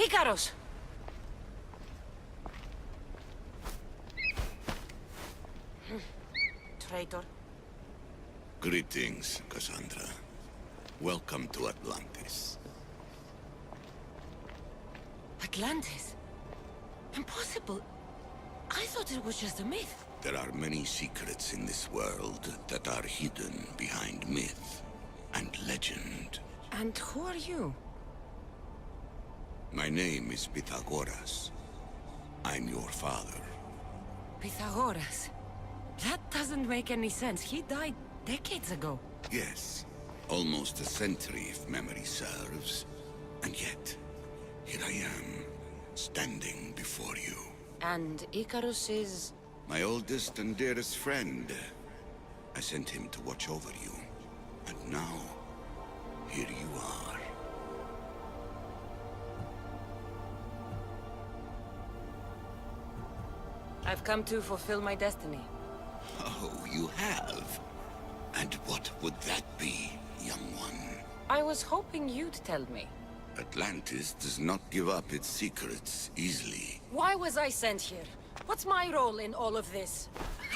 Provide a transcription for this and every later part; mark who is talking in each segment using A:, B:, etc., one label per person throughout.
A: Ikaros! Traitor.
B: Greetings, Cassandra. Welcome to Atlantis.
A: Atlantis? Impossible. I thought it was just a myth.
B: There are many secrets in this world that are hidden behind myth and legend.
A: And who are you?
B: My name is Pythagoras. I'm your father.
A: Pythagoras? That doesn't make any sense. He died decades ago.
B: Yes, almost a century if memory serves. And yet, here I am, standing before you.
A: And Icarus is...
B: My oldest and dearest friend. I sent him to watch over you. And now, here you are.
A: I've come to fulfill my destiny.
B: Oh, you have? And what would that be, young one?
A: I was hoping you'd tell me.
B: Atlantis does not give up its secrets easily.
A: Why was I sent here? What's my role in all of this?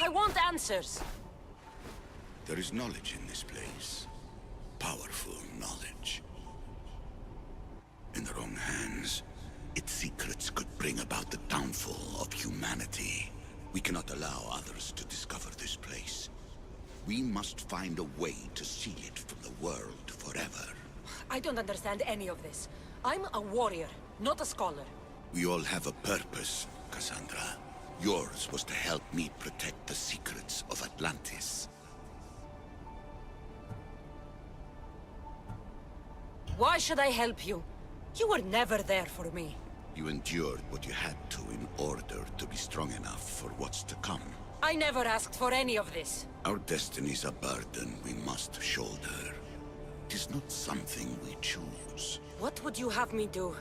A: I want answers.
B: There is knowledge in this place. Powerful knowledge. In the wrong hands, its secrets could bring about the downfall of humanity. We cannot allow others to discover this place. We must find a way to seal it from the world forever.
A: I don't understand any of this. I'm a warrior, not a scholar.
B: We all have a purpose, Cassandra. Yours was to help me protect the secrets of Atlantis.
A: Why should I help you? You were never there for me.
B: You endured what you had to in order to be strong enough for what's to come.
A: I never asked for any of this.
B: Our destiny's a burden we must shoulder. It is not something we choose.
A: What would you have me do?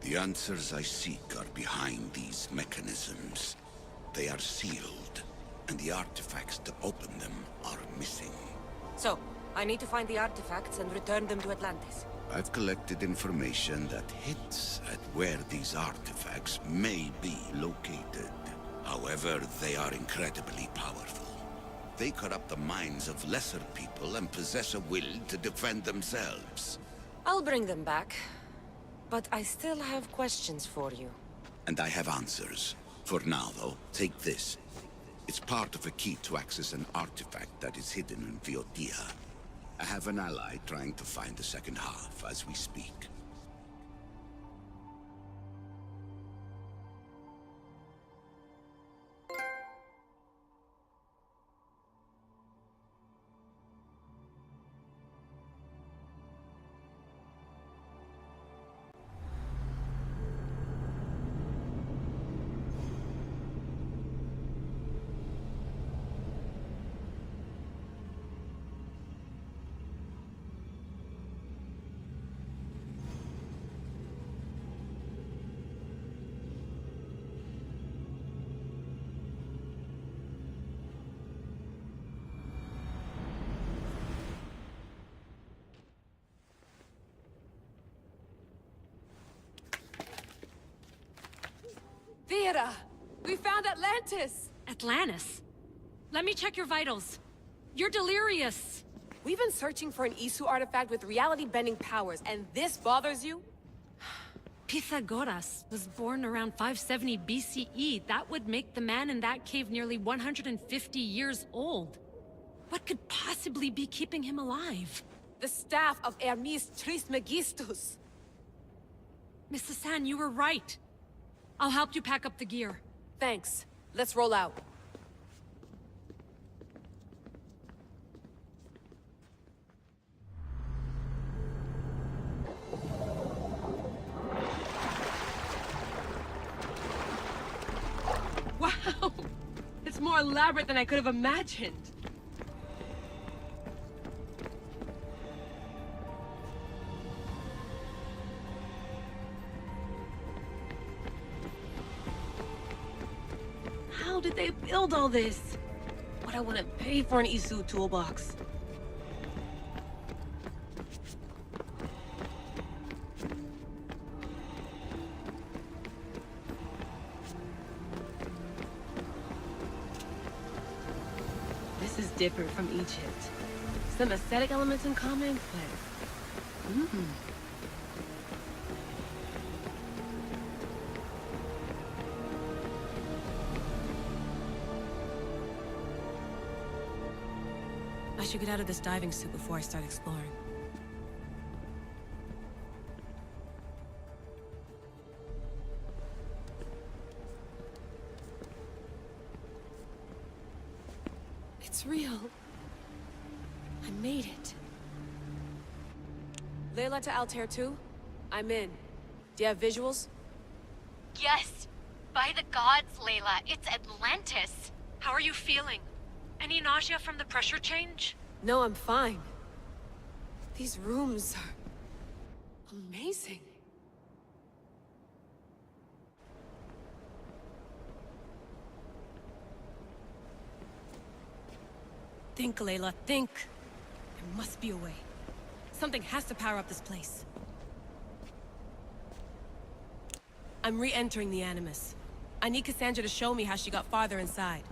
B: The answers I seek are behind these mechanisms. They are sealed, and the artifacts to open them are missing.
A: So, I need to find the artifacts and return them to Atlantis.
B: I've collected information that hints at where these artifacts may be located. However, they are incredibly powerful. They corrupt the minds of lesser people and possess a will to defend themselves.
A: I'll bring them back. But I still have questions for you.
B: And I have answers. For now, though, take this. It's part of a key to access an artifact that is hidden in Viotia. I have an ally trying to find the second half as we speak.
C: Vera! We found Atlantis!
D: Atlantis? Let me check your vitals. You're delirious.
C: We've been searching for an Isu artifact with reality-bending powers, and this bothers you?
D: Pythagoras was born around 570 BCE. That would make the man in that cave nearly 150 years old. What could possibly be keeping him alive?
C: The staff of Hermes Trismegistus.
D: Mrs. San, you were right. I'll help you pack up the gear.
C: Thanks. Let's roll out. Wow! It's more elaborate than I could have imagined. How did they build all this? What I want to pay for an Isu toolbox. different from Egypt. Some aesthetic elements in common, but...
E: I should get out of this diving suit before I start exploring.
C: It's real. I made it. Layla to Altair 2? I'm in. Do you have visuals?
D: Yes! By the gods, Layla, it's Atlantis! How are you feeling? Any nausea from the pressure change?
C: No, I'm fine. These rooms are... amazing.
E: Think, Layla, think. There must be a way. Something has to power up this place. I'm re-entering the Animus. I need Cassandra to show me how she got farther inside.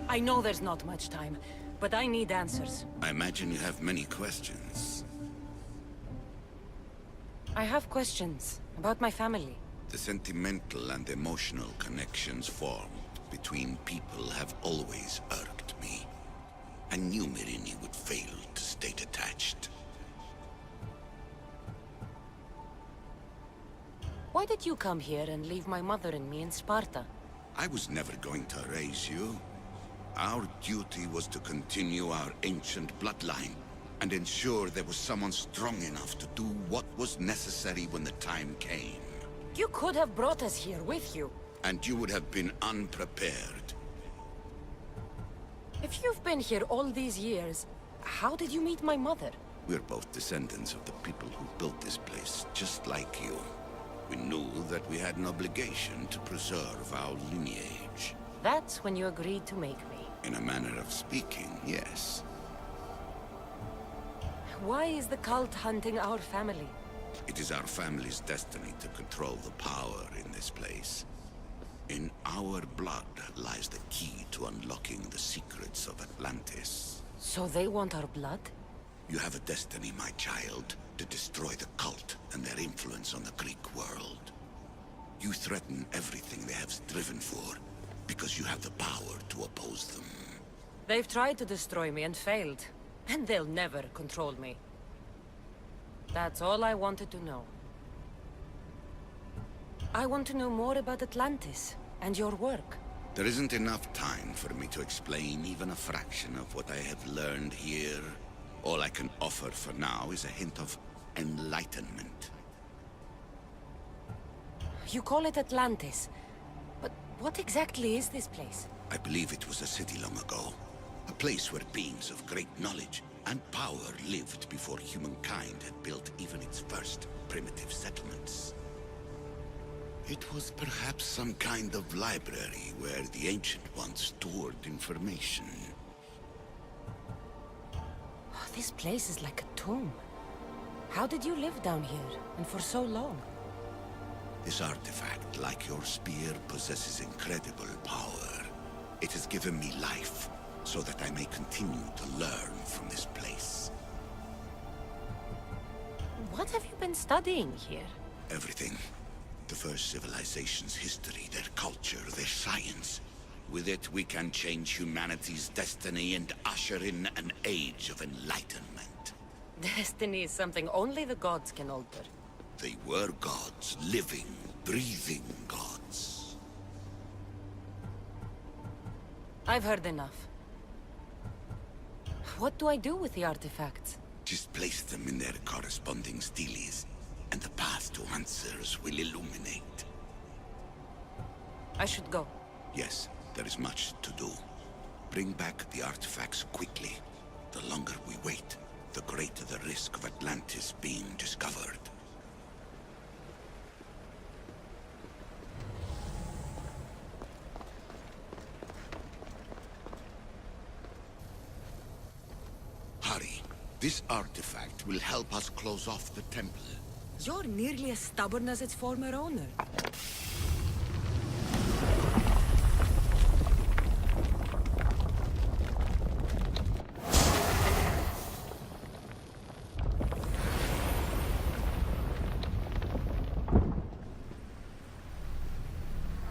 A: I know there's not much time, but I need answers.
B: I imagine you have many questions.
A: I have questions about my family.
B: The sentimental and emotional connections formed between people have always irked me. I knew Myrrine would fail to stay detached.
A: Why did you come here and leave my mother and me in Sparta?
B: I was never going to raise you. Our duty was to continue our ancient bloodline and ensure there was someone strong enough to do what was necessary when the time came.
A: You could have brought us here with you.
B: And you would have been unprepared.
A: If you've been here all these years, how did you meet my mother?
B: We're both descendants of the people who built this place, just like you. We knew that we had an obligation to preserve our lineage.
A: That's when you agreed to make me.
B: In a manner of speaking, yes.
A: Why is the cult hunting our family?
B: It is our family's destiny to control the power in this place. In our blood lies the key to unlocking the secrets of Atlantis.
A: So they want our blood?
B: You have a destiny, my child, to destroy the cult and their influence on the Greek world. You threaten everything they have striven for, because you have the power to oppose them.
A: They've tried to destroy me and failed. And they'll never control me. That's all I wanted to know. I want to know more about Atlantis and your work.
B: There isn't enough time for me to explain even a fraction of what I have learned here. All I can offer for now is a hint of enlightenment.
A: You call it Atlantis, but what exactly is this place?
B: I believe it was a city long ago. A place where beings of great knowledge and power lived before humankind had built even its first primitive settlements. It was perhaps some kind of library where the Ancient Ones stored information.
A: Oh, this place is like a tomb. How did you live down here, and for so long?
B: This artifact, like your spear, possesses incredible power. It has given me life, so that I may continue to learn from this place.
A: What have you been studying here?
B: Everything. The first civilization's history, their culture, their science. With it, we can change humanity's destiny and usher in an age of enlightenment.
A: Destiny is something only the gods can alter.
B: They were gods, living, breathing gods.
A: I've heard enough. What do I do with the artifacts?
B: Just place them in their corresponding steles, and the path to answers will illuminate.
A: I should go.
B: Yes, there is much to do. Bring back the artifacts quickly. The longer we wait, the greater the risk of Atlantis being discovered. This artifact will help us close off the temple.
A: You're nearly as stubborn as its former owner.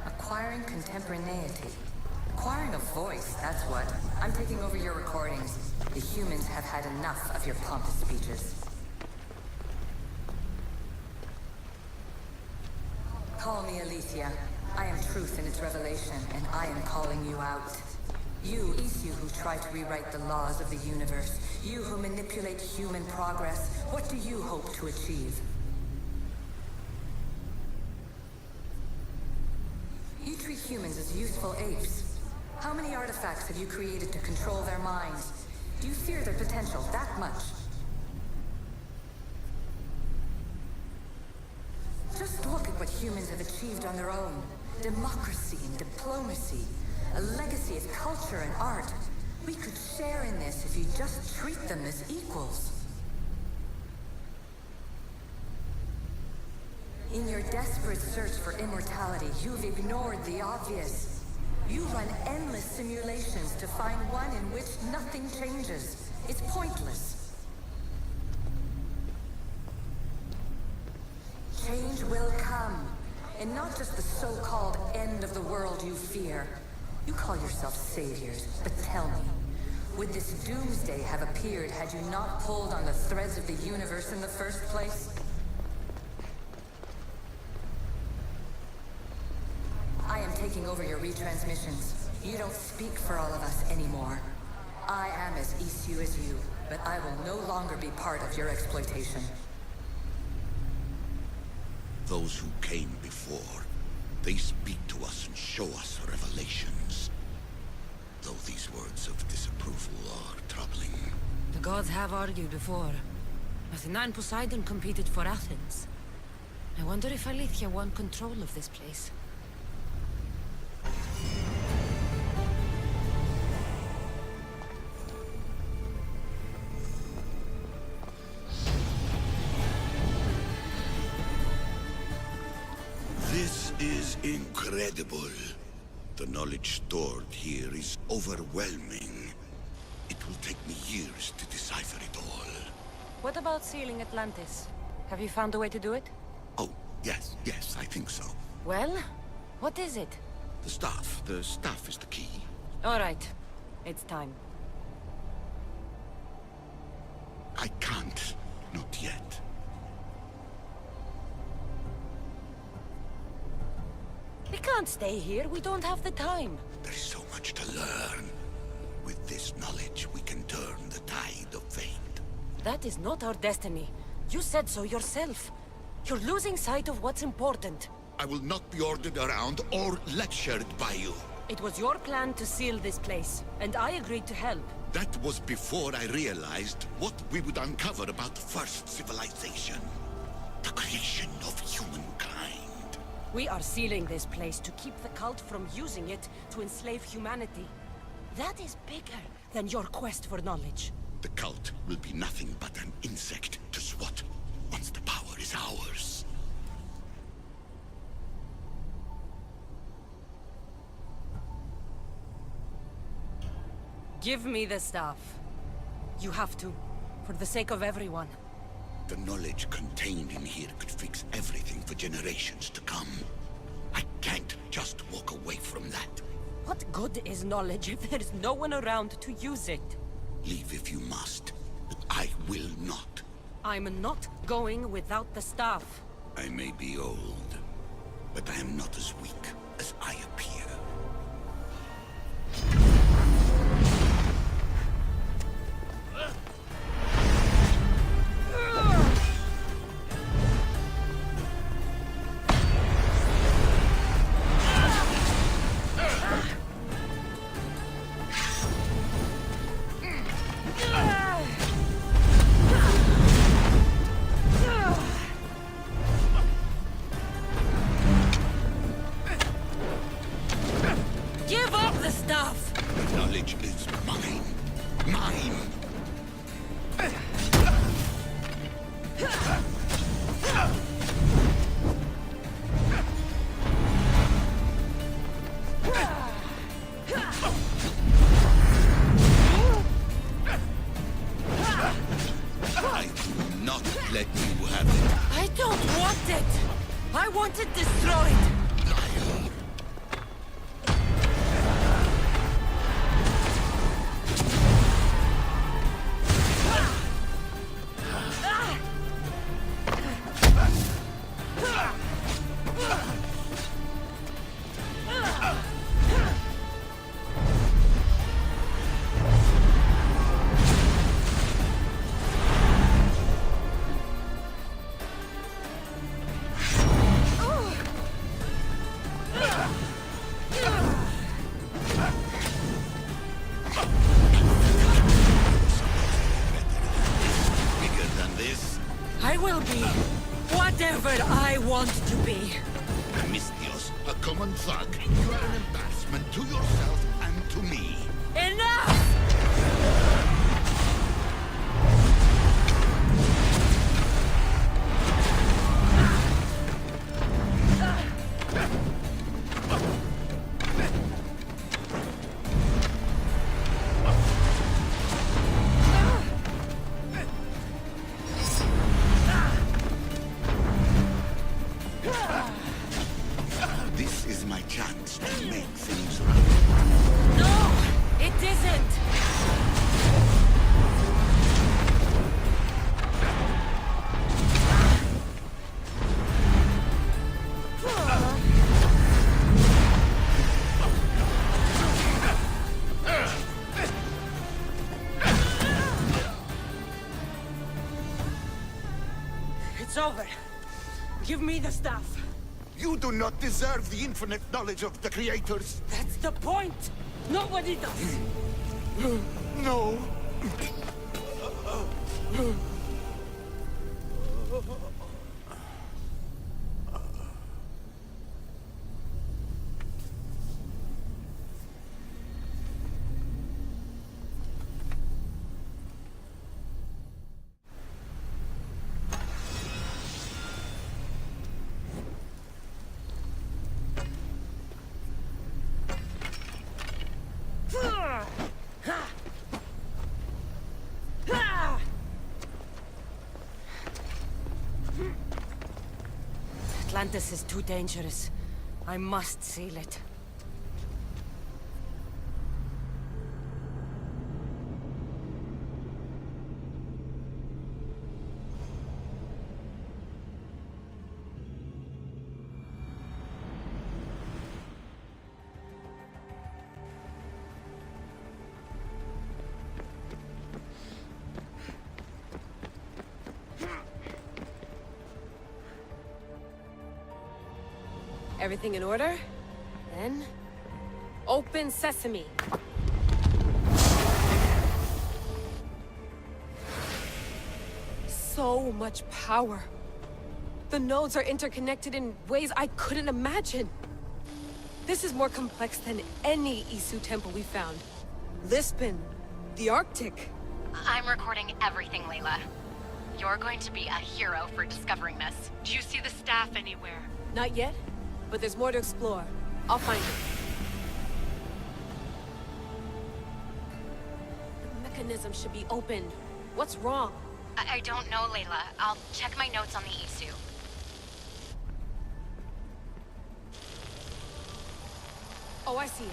F: Acquiring contemporaneity. Acquiring a voice, that's what. I'm taking over your recordings. The humans have had enough of your pompous speeches. Call me Alesia. I am truth in its revelation, and I am calling you out. You, Isu, who try to rewrite the laws of the universe. You who manipulate human progress. What do you hope to achieve? You treat humans as useful apes. How many artifacts have you created to control their minds? Do you fear their potential that much? Just look at what humans have achieved on their own. Democracy and diplomacy. A legacy of culture and art. We could share in this if you just treat them as equals. In your desperate search for immortality, you've ignored the obvious. You run endless simulations to find one in which nothing changes. It's pointless. Change will come. And not just the so-called end of the world you fear. You call yourself saviors, but tell me, would this doomsday have appeared had you not pulled on the threads of the universe in the first place? I am taking over your retransmissions. You don't speak for all of us anymore. I am as Isu as you, but I will no longer be part of your exploitation.
B: Those who came before, they speak to us and show us revelations. Though these words of disapproval are troubling.
A: The gods have argued before. Athena and Poseidon competed for Athens. I wonder if Aletheia won control of this place.
B: This is incredible. The knowledge stored here is overwhelming. It will take me years to decipher it all.
A: What about sealing Atlantis? Have you found a way to do it?
B: Oh, yes, I think so.
A: Well, what is it?
B: The staff is the key.
A: All right, it's time.
B: I can't, not yet.
A: We can't stay here, we don't have the time.
B: There's so much to learn. With this knowledge, we can turn the tide of fate.
A: That is not our destiny. You said so yourself. You're losing sight of what's important.
B: I will not be ordered around or lectured by you.
A: It was your plan to seal this place, and I agreed to help.
B: That was before I realized what we would uncover about the first civilization. The creation of humankind.
A: We are sealing this place to keep the cult from using it to enslave humanity. That is bigger than your quest for knowledge.
B: The cult will be nothing but an insect to swat once the power is ours.
A: Give me the stuff. You have to, for the sake of everyone.
B: The knowledge contained in here could fix everything for generations to come. I can't just walk away from that.
A: What good is knowledge if there's no one around to use it?
B: Leave if you must, but I will not.
A: I'm not going without the staff.
B: I may be old, but I am not as weak as I appear.
A: Give up the stuff!
B: The knowledge is mine. Mine!
A: want it destroyed! I will be whatever I want to be.
B: A misthios, a common thug. You are an embarrassment to yourself and to me.
A: Enough!
B: This is my chance to make things right.
A: No, it isn't. It's over. Give me the staff.
B: You do not deserve the infinite knowledge of the creators.
A: That's the point. Nobody does.
B: No.
A: Atlantis is too dangerous. I must seal it.
E: Everything in order? Then... open sesame. So much power. The nodes are interconnected in ways I couldn't imagine. This is more complex than any Isu temple we found. Lisbon, the Arctic.
G: I'm recording everything, Layla. You're going to be a hero for discovering this.
D: Do you see the staff anywhere?
E: Not yet, but there's more to explore. I'll find it. The mechanism should be opened. What's wrong?
G: I don't know, Layla. I'll check my notes on the Isu.
E: Oh, I see it.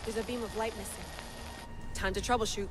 E: There's a beam of light missing. Time to troubleshoot.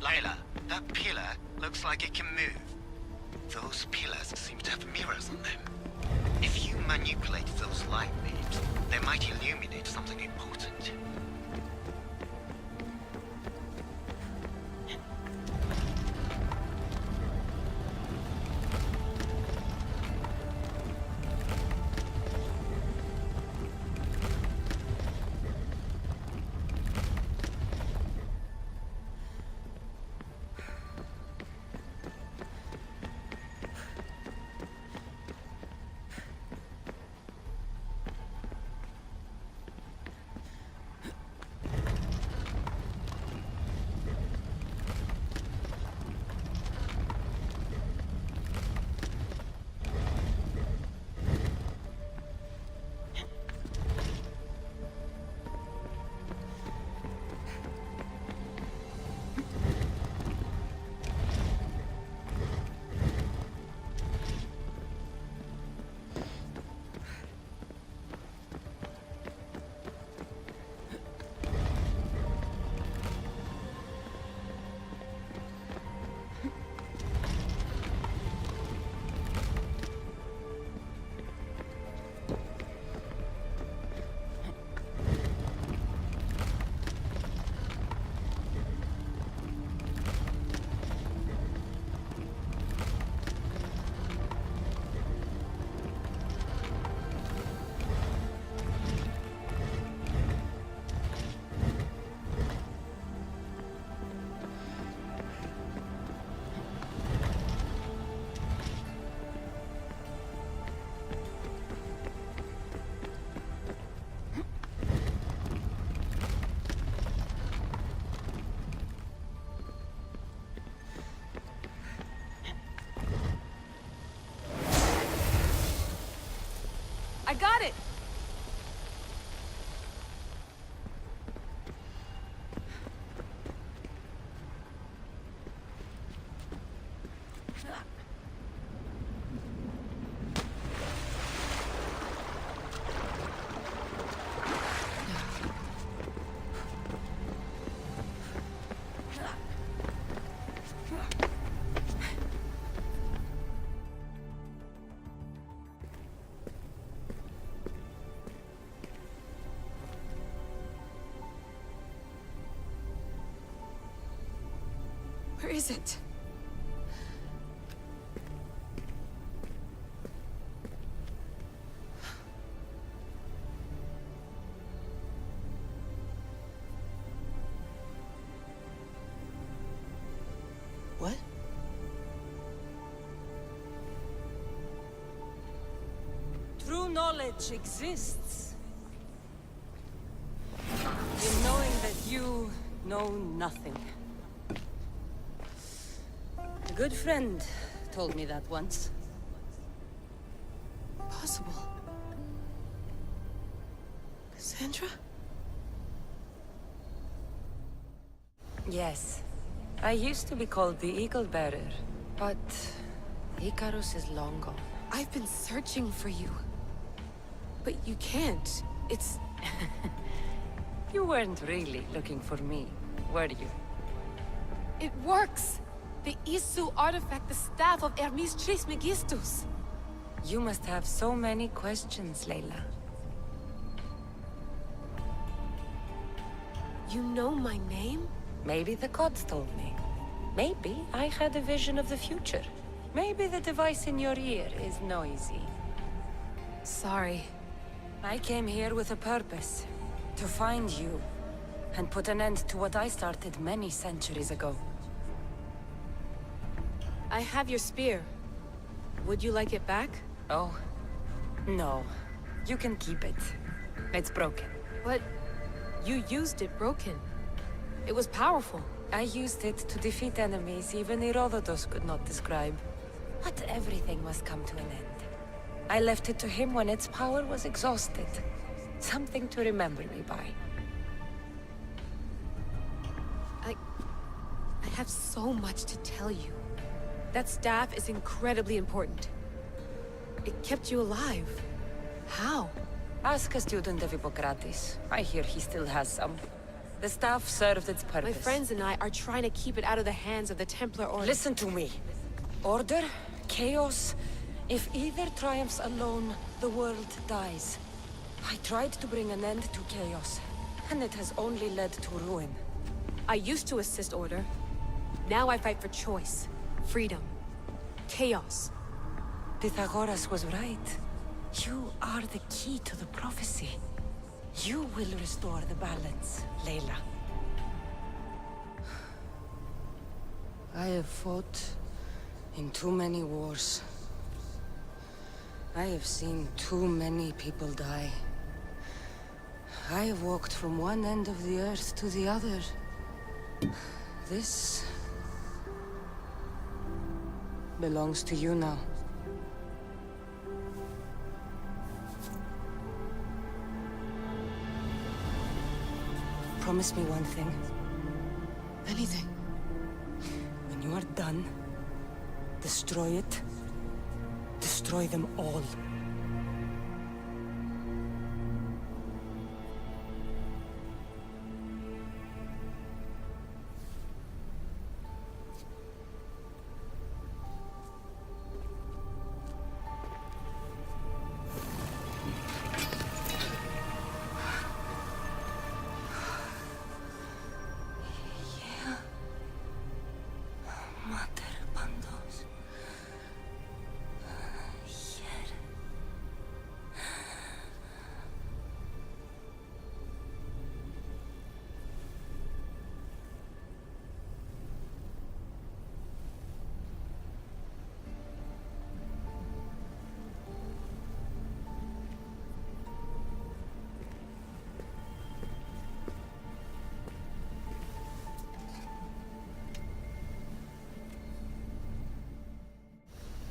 H: Layla, that pillar looks like it can move. Those pillars seem to have mirrors on them. If you manipulate those light beams, they might illuminate something important.
E: got it! Where is it? What?
A: True knowledge exists. In knowing that you know nothing. A good friend told me that once.
E: Possible. Cassandra?
A: Yes. I used to be called the Eagle Bearer, but Icarus is long gone.
E: I've been searching for you. But you can't. It's...
A: You weren't really looking for me, were you?
E: It works! The Isu artifact, the staff of Hermes Trismegistus.
A: You must have so many questions, Layla.
E: You know my name?
A: Maybe the gods told me. Maybe I had a vision of the future. Maybe the device in your ear is noisy.
E: Sorry.
A: I came here with a purpose. To find you. And put an end to what I started many centuries ago.
E: I have your spear. Would you like it back?
A: Oh? No. You can keep it. It's broken.
E: But you used it broken. It was powerful.
A: I used it to defeat enemies even Herodotus could not describe. But everything must come to an end. I left it to him when its power was exhausted. Something to remember me by.
E: I have so much to tell you. That staff is incredibly important. It kept you alive. How?
A: Ask a student of Hippocrates. I hear he still has some. The staff served its purpose.
E: My friends and I are trying to keep it out of the hands of the Templar Order.
A: Listen to me. Order, chaos. If either triumphs alone, the world dies. I tried to bring an end to chaos, and it has only led to ruin.
E: I used to assist Order. Now I fight for choice, freedom, chaos.
A: Pythagoras was right. You are the key to the prophecy. You will restore the balance, Layla. I have fought in too many wars. I have seen too many people die. I have walked from one end of the earth to the other. This belongs to you now. Promise me one thing.
E: Anything.
A: When you are done, destroy it. Destroy them all.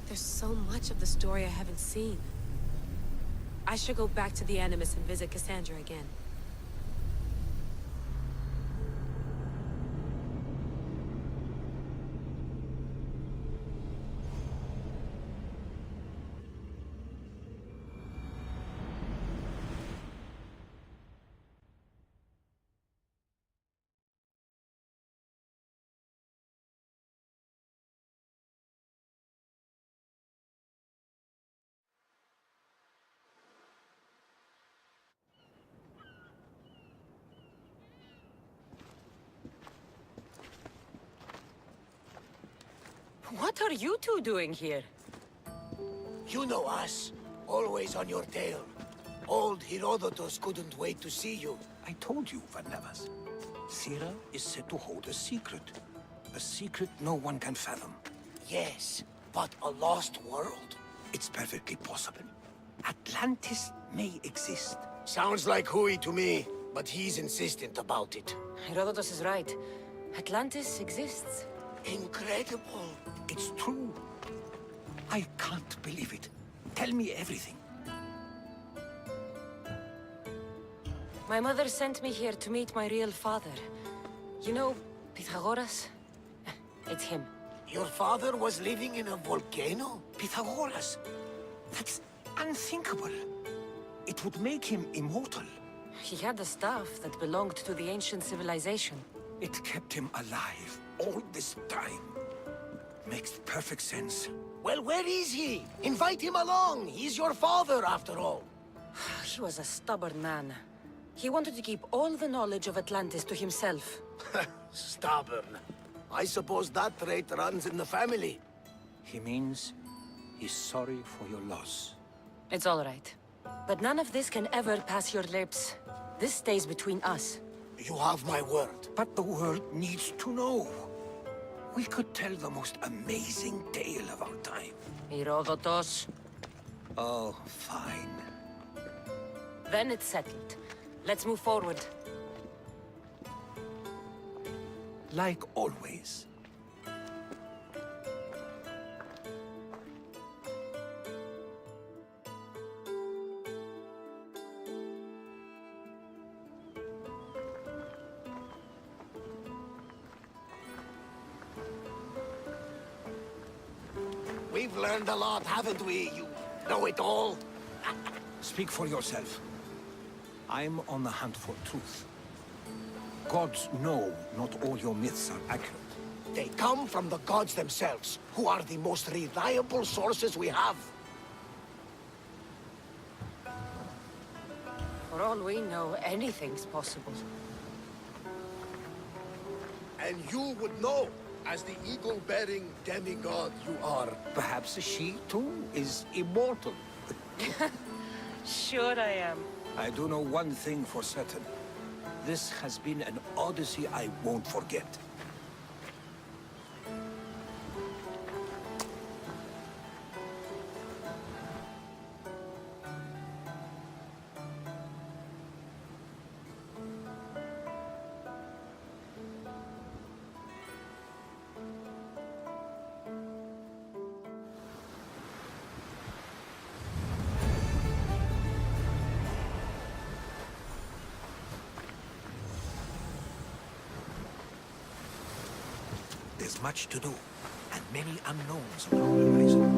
E: There's so much of the story I haven't seen. I should go back to the Animus and visit Cassandra again. What are you two doing here?
I: You know us. Always on your tail. Old Herodotus couldn't wait to see you.
J: I told you, Varnavas. Sira is said to hold a secret. A secret no one can fathom.
I: Yes, but a lost world?
J: It's perfectly possible. Atlantis may exist.
I: Sounds like Hui to me, but he's insistent about it.
A: Herodotus is right. Atlantis exists.
I: Incredible.
J: It's true. I can't believe it. Tell me everything.
A: My mother sent me here to meet my real father. You know, Pythagoras? It's him.
I: Your father was living in a volcano?
J: Pythagoras. That's unthinkable. It would make him immortal.
A: He had the staff that belonged to the ancient civilization.
J: It kept him alive all this time. Makes perfect sense.
I: Well, where is he? Invite him along. He's your father, after all.
A: He was a stubborn man. He wanted to keep all the knowledge of Atlantis to himself.
I: Stubborn. I suppose that trait runs in the family.
J: He means he's sorry for your loss.
A: It's all right. But none of this can ever pass your lips. This stays between us.
I: You have my word.
J: But the world needs to know. We could tell the most amazing tale of our time.
A: Herodotus.
J: Oh, fine.
A: Then it's settled. Let's move forward.
J: Like always.
I: We've learned a lot, haven't we? You know it all.
J: Speak for yourself. I'm on the hunt for truth. Gods know not all your myths are accurate.
I: They come from the gods themselves, who are the most reliable sources we have.
A: For all we know, anything's possible.
K: And you would know, as the eagle-bearing demigod you are.
J: Perhaps she, too, is immortal.
A: Sure I am.
J: I do know one thing for certain. This has been an odyssey I won't forget. There's much to do, and many unknowns on our horizon.